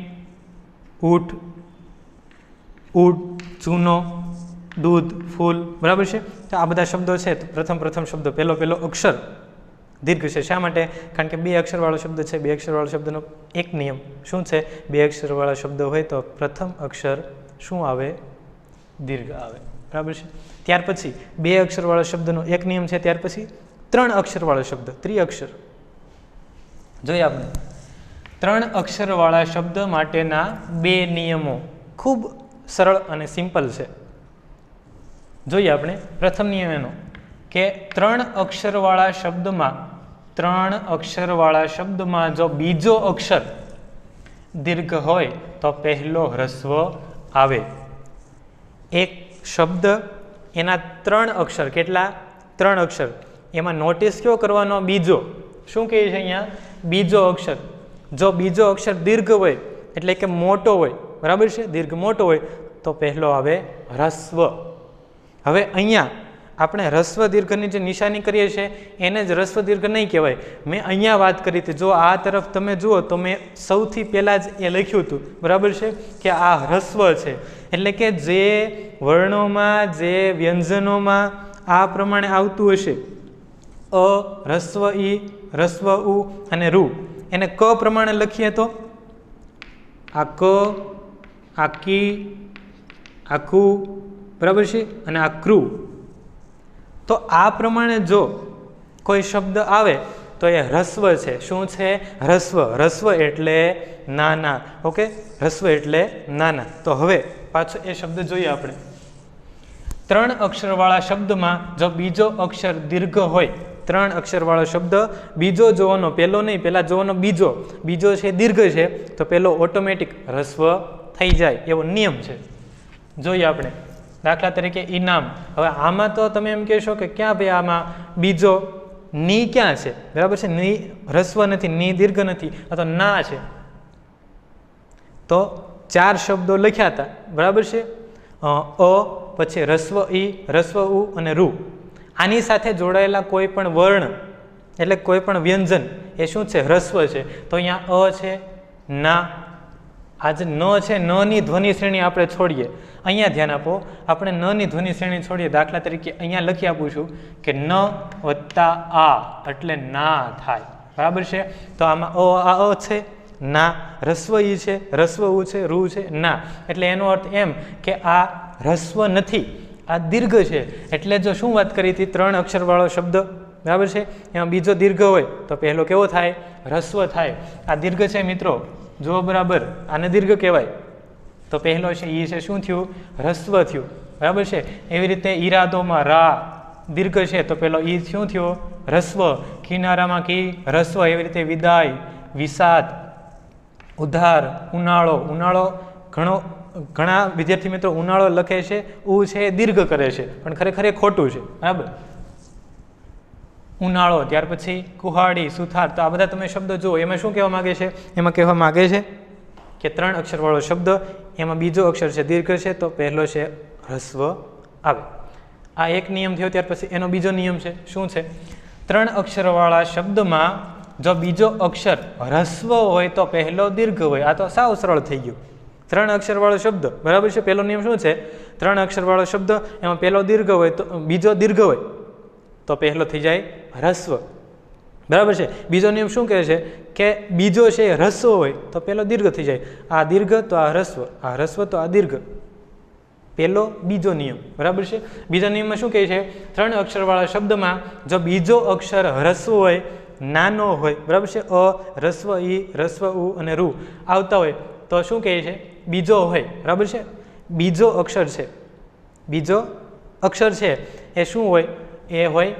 ઊંટ, ચૂનો, દૂધ, ફૂલ, બરાબર છે. તો આ બધા શબ્દો છે. તો પ્રથમ શબ્દો પહેલો અક્ષર દીર્ઘ છે. શા માટે? કારણ કે 2 અક્ષરવાળો શબ્દ છે. 2 અક્ષરવાળો શબ્દનો એક નિયમ શું છે? 2 અક્ષરવાળા શબ્દ હોય તો પ્રથમ અક્ષર શું આવે? દીર્ઘ આવે, બરાબર છે. ત્યાર પછી 2 અક્ષરવાળા શબ્દનો એક નિયમ છે. ત્યાર પછી 3 અક્ષરવાળો શબ્દ, ત્રિઅક્ષર. જોઈએ આપણે 3 અક્ષરવાળા શબ્દ માટેના 2 નિયમો ખૂબ સરળ અને સિમ્પલ છે. જોઈએ આપણે પ્રથમ નિયમ એનો કે 3 અક્ષરવાળા શબ્દમાં જો બીજો અક્ષર દીર્ઘ હોય તો પહેલો હ્રસ્વ આવે. એક શબ્દ એના 3 અક્ષર, કેટલા? 3 અક્ષર. એમાં નોટિસ કયો કરવાનો? બીજો. શું કહે છે અહીંયા? બીજો અક્ષર. જો બીજો અક્ષર દીર્ઘ હોય એટલે કે મોટો હોય, બરાબર છે, દીર્ઘ મોટો હોય તો પહેલો આવે હ્રસ્વ. હવે અહીંયા આપણે હ્રસ્વ દીર્ઘની જે નિશાની કરીએ છીએ એને જ હ્રસ્વ દીર્ઘ નહીં કહેવાય. મેં અહીંયા વાત કરી હતી. જો આ તરફ તમે જુઓ તો મેં સૌથી પહેલાં જ એ લખ્યું હતું, બરાબર છે, કે આ હ્રસ્વ છે. એટલે કે જે વર્ણોમાં, જે વ્યંજનોમાં આ પ્રમાણે આવતું હશે, અ, હ્રસ્વ ઈ, હ્રસ્વ ઉ અને રૂ, એને ક પ્રમાણે લખીએ તો આ ક, આ કી, આ કુ, બરાબર છે, અને આ ક્રુ. તો આ પ્રમાણે જો કોઈ શબ્દ આવે તો એ હ્રસ્વ છે. શું છે? હ્રસ્વ. હ્રસ્વ એટલે નાના. ઓકે, હ્રસ્વ એટલે નાના. તો હવે પાછો એ શબ્દ જોઈએ આપણે. 3 અક્ષરવાળા શબ્દમાં જો બીજો અક્ષર દીર્ઘ હોય, 3 અક્ષરવાળો શબ્દ બીજો જોવાનો, પહેલો નહીં, પહેલા જોવાનો બીજો. બીજો છે દીર્ઘ છે તો પહેલો ઓટોમેટિક હ્રસ્વ થઈ જાય એવો નિયમ છે. જોઈએ આપણે દાખલા તરીકે ઇનામ. હવે આમાં તો તમે એમ કહેશો કે ક્યાં ભાઈ આમાં બીજો ની ક્યાં છે? બરાબર છે, ની હ્રસ્વ નથી, ની દીર્ઘ નથી, આ તો ના છે. તો 4 શબ્દો લખ્યા હતા, બરાબર છે, અ, પછી હ્રસ્વ ઈ, હ્રસ્વ ઉ અને રૂ. આની સાથે જોડાયેલા કોઈ પણ વર્ણ એટલે કોઈ પણ વ્યંજન એ શું છે? હ્રસ્વ છે. તો અહીંયા અ છે, ના, આજ ન છે, ન ની ધ્વનિ શ્રેણી આપણે છોડીએ. અહીંયા ધ્યાન આપો, આપણે ન ની ધ્વનિ શ્રેણી છોડીએ. દાખલા તરીકે અહીંયા લખી આપું છું કે ન વત્તા આ એટલે ના થાય, બરાબર છે. તો આમાં આ અ છે, ના, હ્રસ્વ ઈ છે, હ્રસ્વ ઉ છે, રૂ છે, ના. એટલે એનો અર્થ એમ કે આ હ્રસ્વ નથી, આ દીર્ઘ છે. એટલે જો શું વાત કરી હતી? 3 અક્ષરવાળો શબ્દ, બરાબર છે, એમાં બીજો દીર્ઘ હોય તો પહેલો કેવો થાય? હ્રસ્વ થાય. આ દીર્ઘ છે મિત્રો, જો બરાબર, આને દીર્ઘ કહેવાય. તો પહેલો છે ઈ છે, શું થયું? હ્રસ્વ થયું, બરાબર છે. એવી રીતે ઈરાદોમાં રા દીર્ઘ છે તો પેલો ઈ શું થયો? હ્રસ્વ. કિનારામાં કી, હ્રસ્વ. એવી રીતે વિદાય, વિષાદ, ઉધાર, ઉનાળો. ઉનાળો ઘણા વિદ્યાર્થી મિત્રો ઉનાળો લખે છે, ઉ છે એ દીર્ઘ કરે છે, પણ ખરેખર એ ખોટું છે, બરાબર. ઉનાળો, ત્યાર પછી કુહાડી, સુથાર. તો આ બધા તમે શબ્દો જુઓ, એમાં શું કહેવા માંગે છે? એમાં કહેવા માંગે છે કે 3 અક્ષરવાળો શબ્દ, એમાં બીજો અક્ષર છે દીર્ઘ છે તો પહેલો છે હ્રસ્વ આવે. આ એક નિયમ થયો. ત્યાર પછી એનો બીજો નિયમ છે, શું છે? 3 અક્ષરવાળા શબ્દમાં જો બીજો અક્ષર હ્રસ્વ હોય તો પહેલો દીર્ઘ હોય. આ તો સાવ સરળ થઈ ગયું. 3 અક્ષરવાળો શબ્દ, બરાબર છે. પહેલો નિયમ શું છે? 3 અક્ષરવાળો શબ્દ, એમાં પહેલો દીર્ઘ હોય તો બીજો દીર્ઘ હોય તો પહેલો થઈ જાય હ્રસ્વ, બરાબર છે. બીજો નિયમ શું કહે છે કે બીજો છે હ્રસ્વ હોય તો પહેલો દીર્ઘ થઈ જાય. આ દીર્ઘ તો આ હ્રસ્વ, આ હ્રસ્વ તો આ દીર્ઘ. પહેલો બીજો નિયમ, બરાબર છે. બીજા નિયમમાં શું કહે છે? 3 અક્ષરવાળા શબ્દમાં જો બીજો અક્ષર હ્રસ્વ હોય, નાનો હોય, બરાબર છે, અ, હ્રસ્વ ઈ, હ્રસ્વ ઉ અને રૂ આવતા હોય તો શું કહે છે? બીજો હોય, બરાબર છે. બીજો અક્ષર છે, બીજો અક્ષર છે એ શું હોય? એ હોય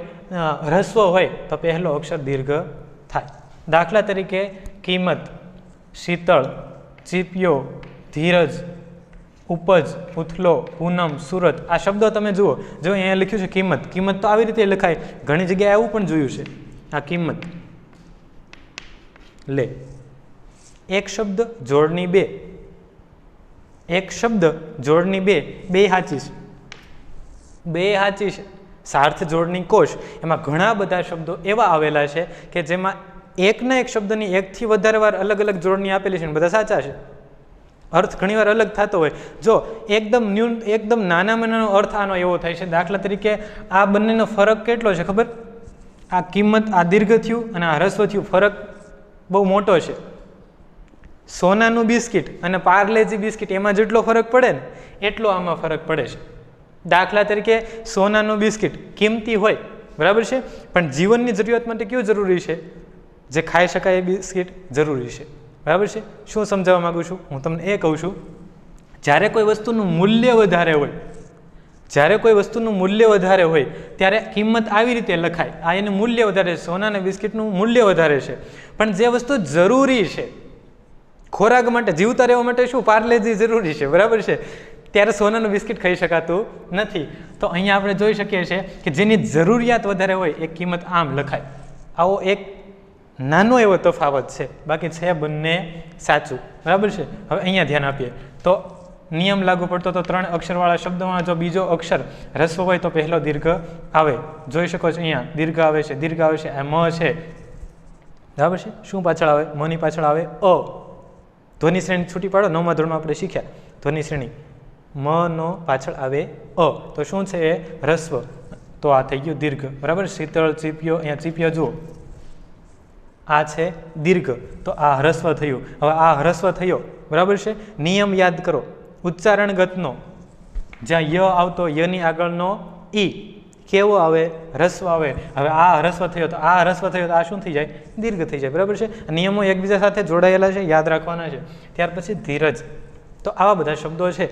હ્રસ્વ હોય તો પહેલો અક્ષર દીર્ઘ થાય. દાખલા તરીકે કિંમત, શીતળ, ચીપિયો, ધીરજ, ઉપજ, ઉથલો, પૂનમ, સુરત. આ શબ્દો તમે જુઓ. જો અહીંયા લખ્યું છે કિંમત. કિંમત તો આવી રીતે લખાય. ઘણી જગ્યાએ આવું પણ જોયું છે. આ કિંમત લે. એક શબ્દ જોડણી 2, એક શબ્દ જોડણી 2, 2 સાચી છે, 2 સાચી છે. સાર્થ જોડણી કોશ, એમાં ઘણા બધા શબ્દો એવા આવેલા છે કે જેમાં એકના એક શબ્દની 1થી વધારે વાર અલગ અલગ જોડણી આપેલી છે, બધા સાચા છે. અર્થ ઘણીવાર અલગ થતો હોય. જો એકદમ નાનામાં નાનો અર્થ આનો એવો થાય છે. દાખલા તરીકે આ બંનેનો ફરક કેટલો છે ખબર? આ કિંમત, આ દીર્ઘ થયું અને આ હ્રસ્વ થયું, ફરક બહુ મોટો છે. સોનાનું બિસ્કિટ અને પાર્લેજી બિસ્કિટ એમાં જેટલો ફરક પડે ને એટલો આમાં ફરક પડે છે. દાખલા તરીકે સોનાનું બિસ્કિટ કિંમતી હોય, બરાબર છે, પણ જીવનની જરૂરિયાત માટે કેવું જરૂરી છે? જે ખાઈ શકાય એ બિસ્કિટ જરૂરી છે, બરાબર છે. શું સમજાવવા માગું છું? હું તમને એ કહું છું, જ્યારે કોઈ વસ્તુનું મૂલ્ય વધારે હોય ત્યારે કિંમત આવી રીતે લખાય. આ એનું મૂલ્ય વધારે છે, સોનાના બિસ્કિટનું મૂલ્ય વધારે છે. પણ જે વસ્તુ જરૂરી છે, ખોરાક માટે, જીવતા રહેવા માટે શું પાર્લેજી જરૂરી છે, બરાબર છે, ત્યારે સોનાનું બિસ્કિટ ખાઈ શકાતું નથી. તો અહીંયા આપણે જોઈ શકીએ છીએ કે જેની જરૂરિયાત વધારે હોય એ કિંમત આમ લખાય. આવો એક નાનો એવો તફાવત છે, બાકી છે બંને સાચું, બરાબર છે. હવે અહીંયા ધ્યાન આપીએ તો નિયમ લાગુ પડતો તો 3 અક્ષરવાળા શબ્દોમાં જો બીજો અક્ષર હ્રસ્વ હોય તો પહેલો દીર્ઘ આવે. જોઈ શકો છો અહીંયા દીર્ઘ આવે છે, આ મ છે, બરાબર છે. શું પાછળ આવે? મની પાછળ આવે અ. ધ્વનિ શ્રેણી છૂટી પાડો, 9મા ધોરણમાં આપણે શીખ્યા ધ્વનિ શ્રેણી. મ નો પાછળ આવે અ, તો શું છે એ? હ્રસ્વ. તો આ થઈ ગયું દીર્ઘ, બરાબર. શીતળ, ચીપિયો, અહીંયા ચીપિયો જુઓ, આ છે દીર્ઘ, તો આ હ્રસ્વ થયું. હવે આ હ્રસ્વ થયો, બરાબર છે. નિયમ યાદ કરો ઉચ્ચારણગતનો. જ્યાં ય આવતો, યની આગળનો ઈ કેવો આવે? હ્રસ્વ આવે. હવે આ હ્રસ્વ થયો તો આ હ્રસ્વ થયો તો આ શું થઈ જાય? દીર્ઘ થઈ જાય, બરાબર છે. નિયમો એકબીજા સાથે જોડાયેલા છે, યાદ રાખવાના છે. ત્યાર પછી ધીરજ. તો આવા બધા શબ્દો છે,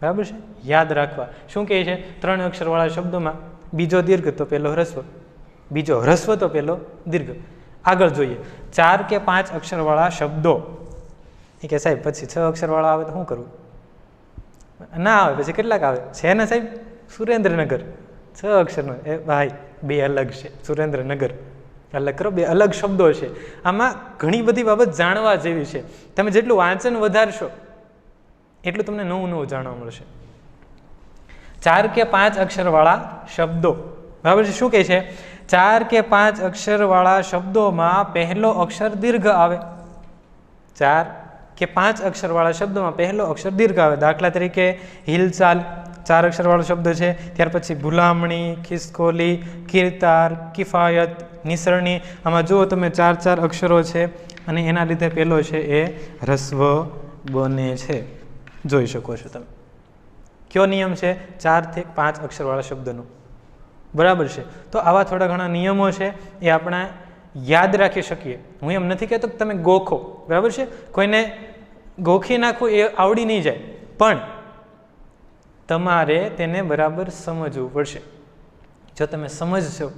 બરાબર છે, યાદ રાખવા. શું કહે છે? 3 અક્ષરવાળા શબ્દોમાં બીજો દીર્ઘ તો પહેલો હ્રસ્વ, બીજો હ્રસ્વ તો પહેલો દીર્ઘ. આગળ જોઈએ 4 કે 5 અક્ષરવાળા શબ્દો. એ કે સાહેબ પછી 6 અક્ષરવાળા આવે તો શું કરવું? ના આવે પછી કેટલાક આવે છે ને સાહેબ? સુરેન્દ્રનગર 6 અક્ષરનો. એ ભાઈ 2 અલગ છે, સુરેન્દ્રનગર અલગ કરો, 2 અલગ શબ્દો છે. આમાં ઘણી બધી બાબત જાણવા જેવી છે. તમે જેટલું વાંચન વધારશો એટલું તમને નવું જાણવા મળશે. 4 કે 5 અક્ષરવાળા શબ્દો, બરાબર છે. શું કહે છે? 4 કે 5 અક્ષરવાળા શબ્દોમાં પહેલો અક્ષર દીર્ઘ આવે. 4 કે 5 અક્ષરવાળા શબ્દોમાં પહેલો અક્ષર દીર્ઘ આવે. દાખલા તરીકે હિલચાલ 4 અક્ષરવાળો શબ્દ છે. ત્યાર પછી ભૂલામણી, ખિસકોલી, કીર્તાર, કિફાયત, નિસરણી. આમાં જુઓ તમે 4 અક્ષરો છે અને એના લીધે પહેલો છે એ હ્રસ્વ બને છે. જોઈ શકો છો તમે. કયો નિયમ છે? 4 થી 5 અક્ષરવાળા શબ્દનો, બરાબર છે. તો આવા થોડા ઘણા નિયમો છે એ આપણે યાદ રાખી શકીએ. હું એમ નથી કહેતો કે તમે ગોખો, બરાબર છે, કોઈને ગોખી નાખવું એ આવડી નહીં જાય, પણ તમારે તેને બરાબર સમજવું પડશે. જો તમે સમજશો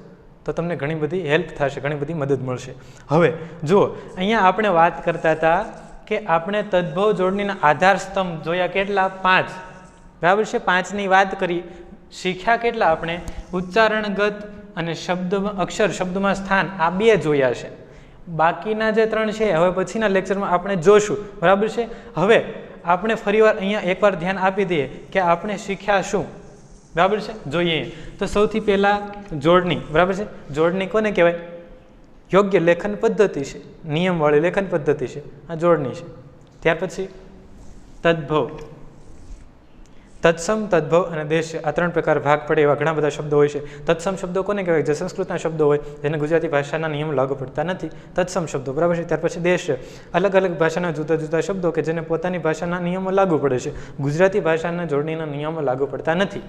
તો તમને ઘણી બધી હેલ્પ થશે, ઘણી બધી મદદ મળશે. હવે જુઓ અહીંયા આપણે વાત કરતા હતા કે આપણે તદ્ભવ જોડણીના આધાર સ્તંભ જોયા કેટલા? 5, બરાબર છે. 5ની વાત કરી. શીખ્યા કેટલા આપણે? ઉચ્ચારણગત અને અક્ષર શબ્દમાં સ્થાન, આ 2 જોયા છે. બાકીના જે 3 છે હવે પછીના લેક્ચરમાં આપણે જોશું, બરાબર છે. હવે આપણે ફરીવાર અહીંયા એકવાર ધ્યાન આપી દઈએ કે આપણે શીખ્યા શું, બરાબર છે. જોઈએ તો સૌથી પહેલા જોડણી, બરાબર છે. જોડણી કોને કહેવાય? યોગ્ય લેખન પદ્ધતિ છે, નિયમવાળી લેખન પદ્ધતિ છે, આ જોડણી છે. ત્યાર પછી તદ્ભવ, તત્સમ, તદ્ભવ અને દેશ, આ 3 પ્રકાર ભાગ પડે એવા ઘણા બધા શબ્દો હોય છે. તત્સમ શબ્દો કોને કહેવાય? જે સંસ્કૃતના શબ્દો હોય, જેને ગુજરાતી ભાષાના નિયમો લાગુ પડતા નથી, તત્સમ શબ્દો, બરાબર છે. ત્યાર પછી દેશ, અલગ અલગ ભાષાના જુદા જુદા શબ્દો કે જેને પોતાની ભાષાના નિયમો લાગુ પડે છે, ગુજરાતી ભાષાના જોડણીના નિયમો લાગુ પડતા નથી.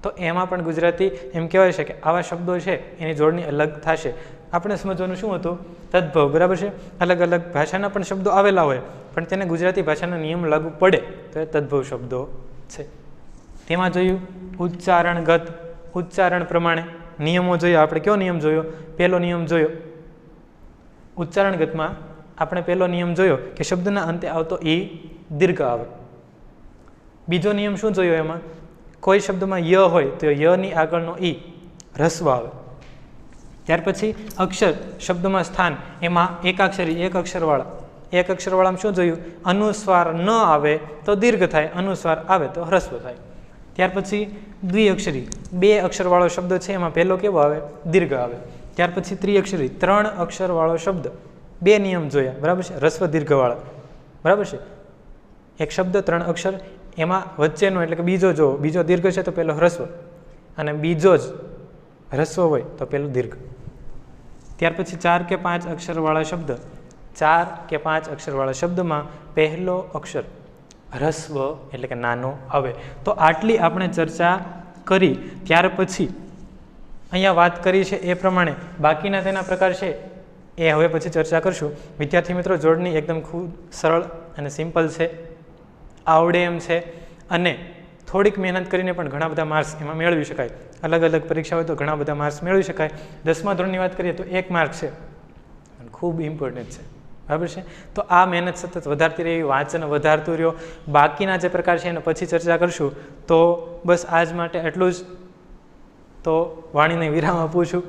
તો એમાં પણ ગુજરાતી એમ કહેવાય છે કે આવા શબ્દો છે એની જોડણી અલગ થશે. આપણે સમજવાનું શું હતું? તદ્ભવ, બરાબર છે. અલગ અલગ ભાષાના પણ શબ્દો આવેલા હોય પણ તેને ગુજરાતી ભાષાના નિયમ લાગુ પડે તો એ તદ્ભવ શબ્દો છે. તેમાં જોયું ઉચ્ચારણગત, ઉચ્ચારણ પ્રમાણે નિયમો જોયો આપણે. કયો નિયમ જોયો? પહેલો નિયમ જોયો ઉચ્ચારણગતમાં. આપણે પહેલો નિયમ જોયો કે શબ્દના અંતે આવતો ઈ દીર્ઘ આવે. બીજો નિયમ શું જોયો? એમાં કોઈ શબ્દમાં ય હોય તો યની આગળનો ઈ હ્રસ્વ આવે. ત્યાર પછી અક્ષર શબ્દમાં સ્થાન, એમાં એકાક્ષરી, 1 અક્ષરવાળા. 1 અક્ષરવાળામાં શું જોયું? અનુસ્વાર ન આવે તો દીર્ઘ થાય, અનુસ્વાર આવે તો હ્રસ્વ થાય. ત્યાર પછી દ્વિઅક્ષરી, 2 અક્ષરવાળો શબ્દ છે એમાં પહેલો કેવો આવે? દીર્ઘ આવે. ત્યાર પછી ત્રિઅક્ષરી, 3 અક્ષરવાળો શબ્દ, 2 નિયમ જોયા, બરાબર છે. હ્રસ્વ દીર્ઘવાળા, બરાબર છે. એક શબ્દ 3 અક્ષર, એમાં વચ્ચેનો એટલે કે બીજો જો બીજો દીર્ઘ છે તો પહેલો હ્રસ્વ, અને બીજો જ હ્રસ્વ હોય તો પહેલું દીર્ઘ. ત્યાર પછી 4 કે 5 અક્ષરવાળા શબ્દ, 4 કે 5 અક્ષરવાળા શબ્દમાં પહેલો અક્ષર હ્રસ્વ એટલે કે નાનો આવે. તો આટલી આપણે ચર્ચા કરી. ત્યાર પછી અહીંયા વાત કરી છે એ પ્રમાણે બાકીના તેના પ્રકાર છે એ હવે પછી ચર્ચા કરશું. વિદ્યાર્થી મિત્રો, જોડણી એકદમ ખૂબ સરળ અને સિમ્પલ છે, આવડે એમ છે, અને થોડીક મહેનત કરીને પણ ઘણા બધા માર્ક્સ એમાં મેળવી શકાય. અલગ અલગ પરીક્ષા હોય તો ઘણા બધા માર્ક્સ મેળવી શકાય. 10મા ધોરણની વાત કરીએ તો 1 માર્ક છે, ખૂબ ઇમ્પોર્ટન્ટ છે, બરાબર છે. તો આ મહેનત સતત વધારતી રહી, વાંચન વધારતું રહ્યો. બાકીના જે પ્રકાર છે એને પછી ચર્ચા કરશું. તો બસ આજ માટે એટલું જ. તો વાણીને વિરામ આપું છું.